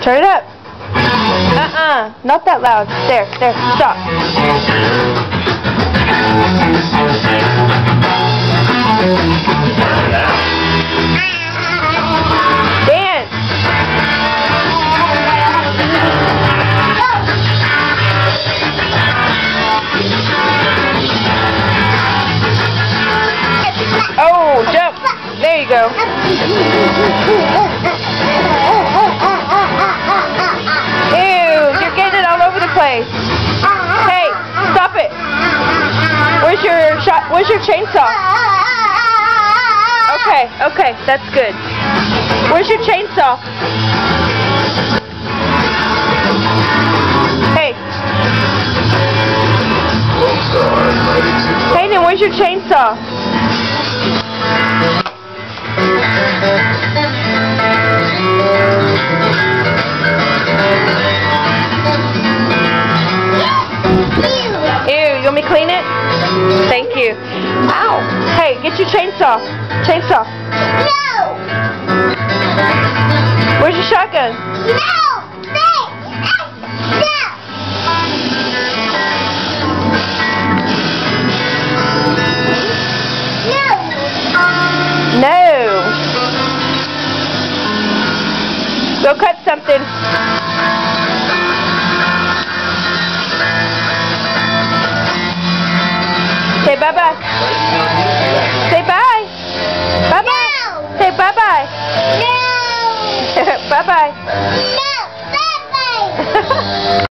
Turn it up. Not that loud. There, stop. Dance. Oh, jump. There you go. Place. Hey, stop it. Where's your chainsaw? Okay, that's good. Where's your chainsaw? Hey. Hayden, where's your chainsaw? You want me to clean it? Thank you. Ow! Hey, get your chainsaw. Chainsaw. No! Where's your shotgun? No! No! Go cut something. Say bye-bye. Say bye. Bye-bye. No. Say bye-bye. No. Bye-bye.